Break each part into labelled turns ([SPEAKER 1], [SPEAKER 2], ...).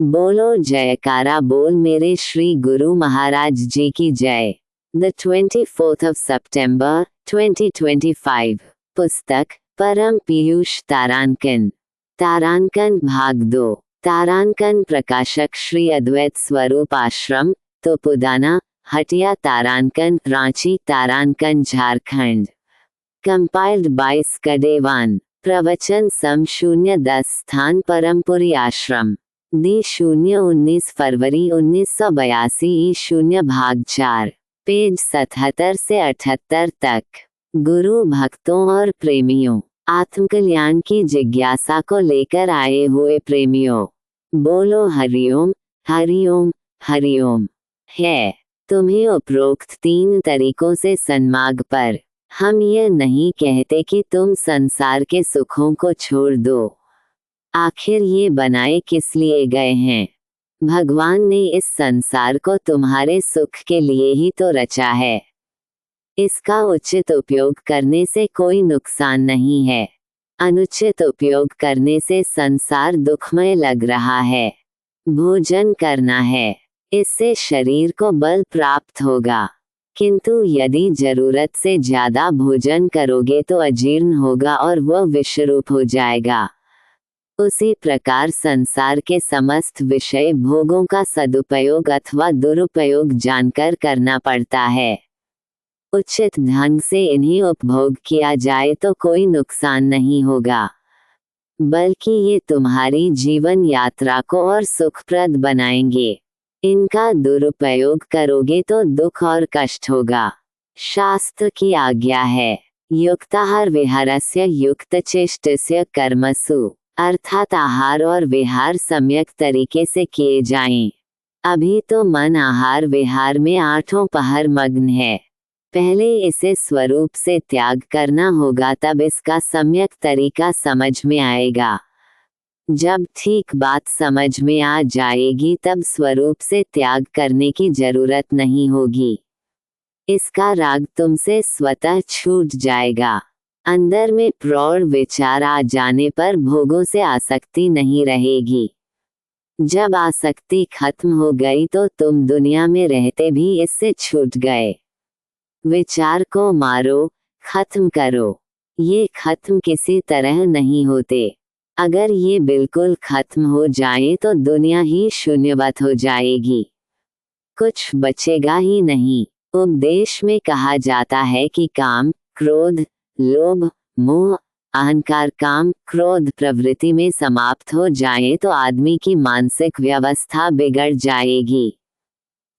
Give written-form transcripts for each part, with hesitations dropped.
[SPEAKER 1] बोलो जयकारा बोल मेरे श्री गुरु महाराज जी की जय। The 24th of September 2025। पुस्तक परम पीयूष तारांकन। तारांकन भाग 2। तारांकन प्रकाशक श्री अद्वैत स्वरूप आश्रम, तोपुदाना, हटिया तारांकन, रांची तारांकन, झारखंड। Compiled by स्कडेवान। प्रवचन सम 010 स्थान परमपुरी आश्रम। दी 019 फरवरी 1982 ई 0 भाग 4। पेज 77 से 78 तक। गुरु भक्तों और प्रेमियों, आत्मकल्याण की जिज्ञासा को लेकर आए हुए प्रेमियों, बोलो हरिओम हरिओम हरिओम। है तुम्हें उपरोक्त 3 तरीकों से सन्मार्ग पर। हम यह नहीं कहते कि तुम संसार के सुखों को छोड़ दो। आखिर ये बनाए किस लिए गए हैं? भगवान ने इस संसार को तुम्हारे सुख के लिए ही तो रचा है। इसका उचित उपयोग करने से कोई नुकसान नहीं है। अनुचित उपयोग करने से संसार दुखमय लग रहा है। भोजन करना है, इससे शरीर को बल प्राप्त होगा, किंतु यदि जरूरत से ज्यादा भोजन करोगे तो अजीर्ण होगा और वह विषरूप हो जाएगा। उसी प्रकार संसार के समस्त विषय भोगों का सदुपयोग अथवा दुरुपयोग जानकर करना पड़ता है। उचित ढंग से इन्हें उपभोग किया जाए तो कोई नुकसान नहीं होगा, बल्कि ये तुम्हारी जीवन यात्रा को और सुखप्रद बनाएंगे। इनका दुरुपयोग करोगे तो दुख और कष्ट होगा। शास्त्र की आज्ञा है, युक्ताहार विहारस्य युक्तचेष्टस्य कर्मसु, अर्थात आहार और विहार सम्यक तरीके से किए जाएं। अभी तो मन आहार विहार में 8 पहर मग्न है। पहले इसे स्वरूप से त्याग करना होगा, तब इसका सम्यक तरीका समझ में आएगा। जब ठीक बात समझ में आ जाएगी तब स्वरूप से त्याग करने की जरूरत नहीं होगी। इसका राग तुमसे स्वतः छूट जाएगा। अंदर में प्रौढ़ विचार आ जाने पर भोगों से आसक्ति नहीं रहेगी। जब आसक्ति खत्म हो गई तो तुम दुनिया में रहते भी इससे छूट गए। विचार को मारो, खत्म करो। ये खत्म किसी तरह नहीं होते। अगर ये बिल्कुल खत्म हो जाए तो दुनिया ही शून्यवत हो जाएगी, कुछ बचेगा ही नहीं। उपदेश में कहा जाता है कि काम, क्रोध, लोभ, मोह, अहंकार काम क्रोध प्रवृत्ति में समाप्त हो जाए तो आदमी की मानसिक व्यवस्था बिगड़ जाएगी।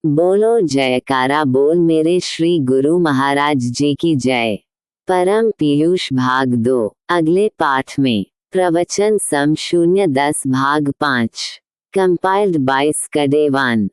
[SPEAKER 1] बोलो जयकारा बोल मेरे श्री गुरु महाराज जी की जय। परम पीयूष भाग 2। अगले पाठ में प्रवचन सम 010 भाग 5। Compiled by स्कडेवान।